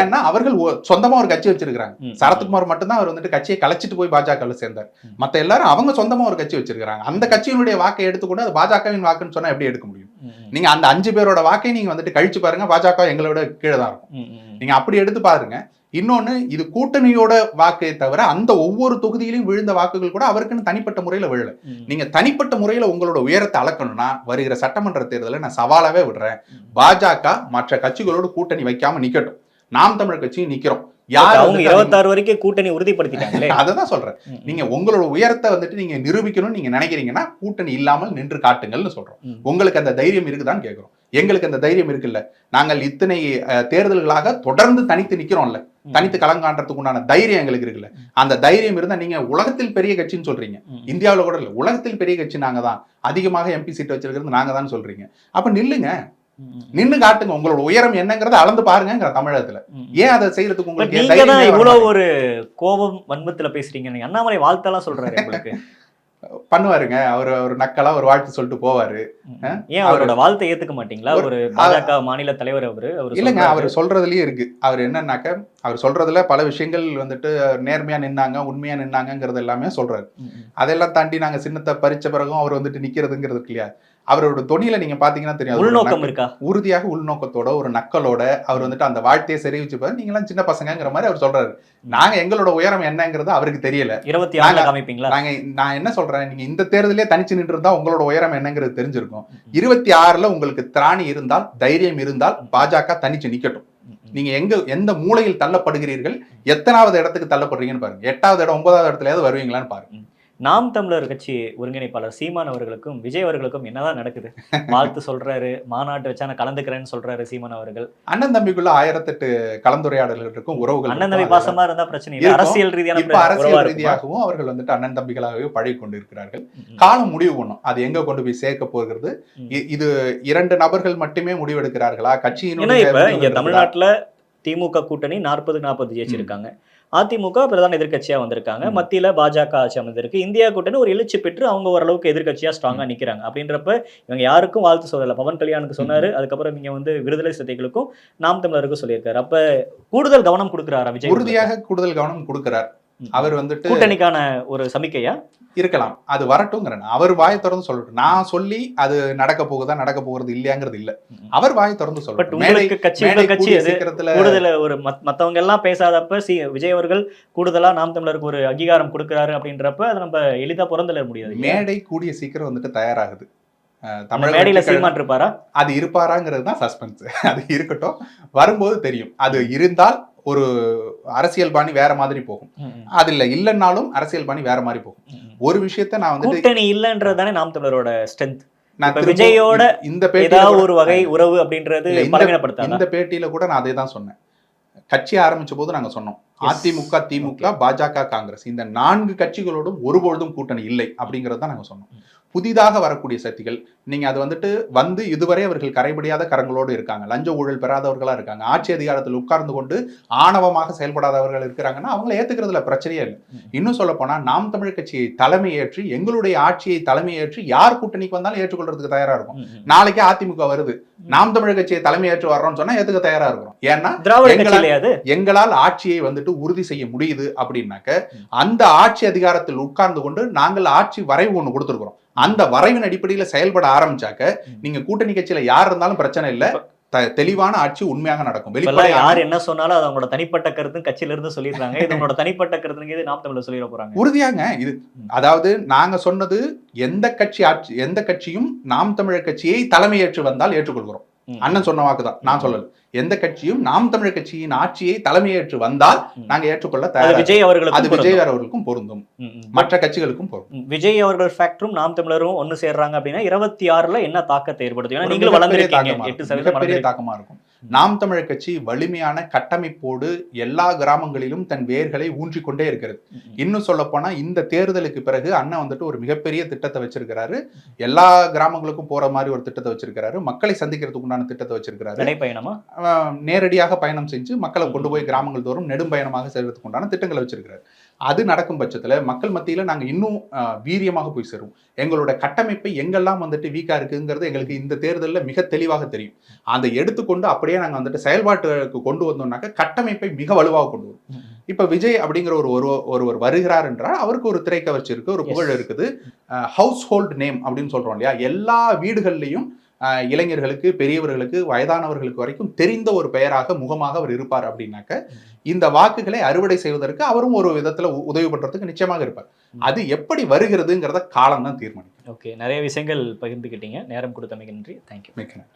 ஏன்னா அவர்கள் சொந்தமா ஒரு கட்சி வச்சிருக்காங்க. சரத்குமார் மட்டும்தான் அவர் வந்துட்டு கட்சியை கலைச்சிட்டு போய் பாஜக சேர்ந்தார். மத்த எல்லாரும் அவங்க சொந்தமா ஒரு கட்சி வச்சிருக்காங்க. அந்த கட்சியினுடைய வாக்கை எடுத்துக்கொண்டு அது பாஜகவின் வாக்குன்னு சொன்னா எப்படி எடுக்க முடியும்? நீங்க அந்த 5 பேரோட வாக்கை நீங்க வந்துட்டு கழிச்சு பாருங்க, பாஜக எங்களோட கீழே தான் இருக்கும். நீங்க அப்படி எடுத்து பாருங்க. இன்னொன்னு, இது கூட்டணியோட வாக்கை தவிர அந்த ஒவ்வொரு தொகுதியிலும் விழுந்த வாக்குகள் கூட அவருக்குன்னு தனிப்பட்ட முறையில விழல. நீங்க தனிப்பட்ட முறையில உங்களோட உயரத்தை அளக்கணும்னா வருகிற சட்டமன்ற தேர்தலை நான் சவாலாவே விடுறேன். பாஜக மற்ற கட்சிகளோடு கூட்டணி வைக்காம நிக்கட்டும். நாம் தமிழர் கட்சியும் நிக்கிறோம். யார் 26 வரைக்கும் கூட்டணி உறுதிப்படுத்திட்டாங்களே. அததான் சொல்றேன். நீங்க உங்களோட உயரத்தை வந்துட்டு நீங்க நிரூபிக்கணும்னு நீங்க நினைக்கிறீங்கன்னா கூட்டணி இல்லாமல் நின்று காட்டுங்கள்னு சொல்றோம். உங்களுக்கு அந்த தைரியம் இருக்குதான்னு கேட்கிறோம். எங்களுக்கு அந்த தைரியம் இருக்குல்ல. நாங்கள் இத்தனை தேர்தல்களாக தொடர்ந்து தனித்து நிக்கிறோம்ல, தனித்து களங்காண்றதுக்கு உண்டான தைரியம் எங்களுக்கு இருக்குல்ல. அந்த தைரியம் இருந்தா நீங்க உலகத்தில் பெரிய கட்சின்னு சொல்றீங்க. இந்தியாவில கூட இல்ல, உலகத்தில் பெரிய கட்சி நாங்க தான், அதிகமாக எம்பி சீட் வச்சிருக்கிறது நாங்க தான் சொல்றீங்க. அப்ப நில்லுங்க, நின்னு காட்டுங்க, உங்களோட உயரம் என்னங்கறத அளந்து பாருங்க தமிழகத்துல. ஏன் அதை செய்யறதுக்கு உங்களுக்கு இவ்வளவு ஒரு கோபம் வன்மத்துல பேசுறீங்க? நீங்க அண்ணாமலை வாழ்த்தெல்லாம் சொல்றாரு உங்களுக்கு. பண்ணுவாருங்க, அவர் ஒரு நக்கலா ஒரு வாழ்த்து சொல்லிட்டு போவாரு. ஏன் அவரோட வாழ்த்தை ஏத்துக்க மாட்டீங்களா? ஒரு பாஜக மாநில தலைவர் அவரு. இல்லங்க, அவர் சொல்றதுலயே இருக்கு. அவர் என்னன்னாக்க, அவர் சொல்றதுல பல விஷயங்கள் வந்துட்டு நேர்மையா நின்னாங்க, உண்மையா நின்னாங்கிறது எல்லாமே சொல்றாரு. அதெல்லாம் தாண்டி நாங்க சின்னத்தை பறிச்ச பிறகும் அவர் வந்துட்டு நிக்கிறதுங்கிறது இல்லையா? அவரோட தொனியில நீங்க பாத்தீங்கன்னா தெரியும், உள்நோக்கம் இருக்கா? உறுதியாக உள்நோக்கத்தோட ஒரு நக்கலோட அவர் வந்துட்டு அந்த வாழ்த்தையை தெரிவிச்சுப்பாரு. நீங்க எல்லாம் சின்ன பசங்கிற மாதிரி அவர் சொல்றாரு. நாங்க எங்களோட உயரம் என்னங்கிறது அவருக்கு தெரியல. 26 காமிப்பீங்களா? நான் என்ன சொல்றேன், நீங்க இந்த தேர்தலே தனிச்சு நின்று இருந்தா உங்களோட உயரம் என்னங்கிறது தெரிஞ்சிருக்கும். 26ல உங்களுக்கு திராணி இருந்தால், தைரியம் இருந்தால் பாஜக தனிச்சு நிக்கட்டும். நீங்க எந்த மூலையில் தள்ளப்படுகிறீர்கள், எத்தனாவது இடத்துக்கு தள்ளப்படுறீங்கன்னு பாருங்க. 8வது இடம் 9வது இடத்துலயாவது வருவீங்களான்னு பாருங்க. நாம் தமிழர் கட்சி ஒருங்கிணைப்பாளர் சீமான் அவர்களுக்கும் விஜய் அவர்களுக்கும் என்னதான் நடக்குது? வாழ்த்து சொல்றாரு, மாநாட்டு வச்சா நான் கலந்துக்கிறேன்னு சொல்றாரு சீமான் அவர்கள். அண்ணன் தம்பிக்குள்ள 1008 கலந்துரையாடல்கள் இருக்கும், உறவுகள். அண்ணன் தம்பி பாசமா இருந்தா பிரச்சனை இல்லை. அரசியல் ரீதியான இப்ப அரசியல் ரீதியாகவும் அவர்கள் வந்துட்டு அண்ணன் தம்பிகளாகவே பழகி கொண்டு இருக்கிறார்கள். காலம் முடிவு பண்ணும், அது எங்க கொண்டு போய் சேர்க்க போகிறது. இது 2 நபர்கள் மட்டுமே முடிவெடுக்கிறார்களா? கட்சியின் இங்க தமிழ்நாட்டுல திமுக கூட்டணி 40-40 ஜெயிச்சிருக்காங்க. அதிமுக பிரதான எதிர்கட்சியா வந்திருக்காங்க. மத்தியில பாஜக ஆட்சி அமைந்திருக்கு. இந்தியா கூட்டணி ஒரு எழுச்சி பெற்று அவங்க ஓரளவுக்கு எதிர்கட்சியா ஸ்ட்ராங்கா நிக்கிறாங்க. அப்படின்றப்ப இவங்க யாருக்கும் வாழ்த்து சொல்லல. பவன் கல்யாணுக்கு சொன்னாரு, அதுக்கப்புறம் நீங்க விடுதலை சிறுத்தைகளுக்கும் நாம் தமிழருக்கும் சொல்லியிருக்காரு. அப்ப கூடுதல் கவனம் கொடுக்கிறாரா விஜய்? உறுதியாக கூடுதல் கவனம் கொடுக்கிறார். அவர் வந்துட்டு கூட்டணிக்கான ஒரு சமிக்கையா இருக்கலாம், அது வரட்டும்ங்கிறேன். அவர் வாயை திறந்து சொல்லட்டும். நான் சொல்லி அது நடக்க போகுதா நடக்க போகிறது இல்லையாங்கிறது இல்ல, அவர் வாயை திறந்து சொல்லட்டும். கூடுதல ஒரு மத்தவங்க எல்லாம் பேசாதப்ப விஜய் அவர்கள் கூடுதலா நாம் தமிழருக்கு ஒரு அங்கீகாரம் கொடுக்கிறாரு அப்படின்றப்ப அதை நம்ம எளிதா புறந்தள்ள முடியாது. மேடை கூடிய சீக்கிரம் வந்துட்டு தயாராகுது. மேடையில சீமான் இருப்பாரா? அது இருப்பாராங்கிறது தான் சஸ்பென்ஸ். அது இருக்கட்டும், வரும்போது தெரியும். அது இருந்தால் ஒரு அரசியல் பாணி வேற மாதிரி போகும். அது இல்லைன்னாலும் அரசியல் பாணி வேற மாதிரி போகும். ஒரு விஷயத்த நான் வந்து கூட்டணி இல்லன்றதுதானே நாம் தமிழரோட ஸ்ட்ரென்த். விஜயோட இந்த ஏதாவது ஒரு வகை உறவு அப்படின்றது இந்த பேட்டியில கூட நான் அதே தான் சொன்னேன். கட்சி ஆரம்பிச்ச போது நாங்க சொன்னோம், அதிமுக, திமுக, பாஜக, காங்கிரஸ் இந்த 4 கட்சிகளோடும் ஒருபொழுதும் கூட்டணி இல்லை அப்படிங்கறத தான் நாங்க சொன்னோம். புதிதாக வரக்கூடிய சக்திகள், நீங்க அது வந்து இதுவரை அவர்கள் கரைபடியாத கரங்களோடு இருக்காங்க, லஞ்ச ஊழல் பெறாதவர்களா இருக்காங்க, ஆட்சி அதிகாரத்தில் உட்கார்ந்து கொண்டு ஆணவமாக செயல்படாதவர்கள் இருக்கிறாங்கன்னா அவங்களை ஏத்துக்கிறதுல பிரச்சனையே இல்லை. இன்னும் சொல்ல போனா நாம் தமிழ் கட்சியை தலைமையேற்றி எங்களுடைய ஆட்சியை தலைமையேற்றி யார் கூட்டணிக்கு வந்தாலும் ஏற்றுக்கொள்றதுக்கு தயாரா இருக்கும். நாளைக்கே அதிமுக வருது, நாம் தமிழ் கட்சியை தலைமையேற்று வர்றோம்னு சொன்னா ஏத்துக்க தயாரா இருக்கிறோம். ஏன்னா எங்களால் ஆட்சியை வந்துட்டு உறுதி செய்ய முடியுது அப்படின்னாக்க அந்த ஆட்சி அதிகாரத்தில் உட்கார்ந்து கொண்டு நாங்கள் ஆட்சி வரைவு ஒண்ணு கொடுத்துருக்கிறோம். அந்த வரைவின் அடிப்படையில செயல்பட ஆரம்பிச்சாக்க நீங்க கூட்டணி கட்சியில யார் இருந்தாலும் பிரச்சனை இல்ல, தெளிவான ஆட்சி உண்மையாக நடக்கும். யார் என்ன சொன்னாலும் அது அவங்களோட தனிப்பட்ட கருத்து கட்சியில இருந்து சொல்லிடுறாங்க. இது உங்களோட தனிப்பட்ட கருத்து நாம் தமிழ்ல சொல்லிட போறாங்க உறுதியாங்க. இது அதாவது நாங்க சொன்னது எந்த கட்சியும் நாம் தமிழர் கட்சியை தலைமையேற்று வந்தால் ஏற்றுக்கொள்கிறோம். அண்ணன் சொன்ன வாக்குதான், நான் சொல்லல. எந்த கட்சியும் நாம் தமிழர் கட்சியின் ஆட்சியை தலைமையேற்று வந்தால் நாங்க ஏற்றுக்கொள்ள தயார். விஜய் அவர்களுக்கும் பொருந்தும், மற்ற கட்சிகளுக்கும் பொருந்தும். விஜய் அவர்கள் ஃபேக்டரும் நாம் தமிழரும் ஒன்னு சேர்றாங்க அப்படின்னா 26ல என்ன தாக்கத்தை ஏற்படுத்தும்? நீங்களும் வளர்ந்துருக்கீங்க, 8% பெரிய தாக்கமா இருக்கும். நாம் தமிழர் கட்சி வலிமையான கட்டமைப்போடு எல்லா கிராமங்களிலும் தன் வேர்களை ஊன்றிக்கொண்டே இருக்கிறது. இன்னும் சொல்ல போனா இந்த தேர்தலுக்கு பிறகு அண்ணன் வந்துட்டு ஒரு மிகப்பெரிய திட்டத்தை வச்சிருக்கிறாரு. எல்லா கிராமங்களுக்கும் போற மாதிரி ஒரு திட்டத்தை வச்சிருக்கிறாரு. மக்களை சந்திக்கிறதுக்கு உண்டான திட்டத்தை வச்சிருக்கிறாரு. நடைப்பயணமா? நேரடியாக பயணம் செஞ்சு மக்களை கொண்டு போய் கிராமங்கள் தோறும் நெடும் பயணமாக செல்வதற்கு உண்டான திட்டங்களை வச்சிருக்கிறாரு. அது நடக்கும் பட்சத்துல மக்கள் மத்தியில நாங்க இன்னும் வீரியமாக போய் சேருவோம். எங்களோட கட்டமைப்பை எங்கெல்லாம் வந்துட்டு வீக்கா இருக்குங்கிறது எங்களுக்கு இந்த தேர்தலில் மிக தெளிவாக தெரியும். அதை எடுத்துக்கொண்டு அப்படியே நாங்க வந்துட்டு செயல்பாட்டுக்கு கொண்டு வந்தோம்னாக்க கட்டமைப்பை மிக வலுவாக கொண்டு வரும். இப்ப விஜய் அப்படிங்கிற ஒருவர் வருகிறார் என்றால் அவருக்கு ஒரு திரைக்கவர்ச்சி இருக்கு, ஒரு புகழ் இருக்குது. ஹவுஸ் ஹோல்ட் நேம் அப்படின்னு சொல்றோம் இல்லையா, எல்லா வீடுகள்லையும் இளைஞர்களுக்கு, பெரியவர்களுக்கு, வயதானவர்களுக்கு வரைக்கும் தெரிந்த ஒரு பெயராக, முகமாக அவர் இருப்பார். அப்படின்னாக்க இந்த வாக்குகளை அறுவடை செய்வதற்கு அவரும் ஒரு விதத்துல உதவி பண்றதுக்கு நிச்சயமாக இருப்பார். அது எப்படி வருகிறதுங்கிறத காலம் தான் தீர்மானிக்கும். ஓகே, நிறைய விஷயங்கள் பகிர்ந்துக்கிட்டீங்க. நேரம் கொடுத்தமைக்கு நன்றி. தேங்க்யூ. மிக்க நன்றி.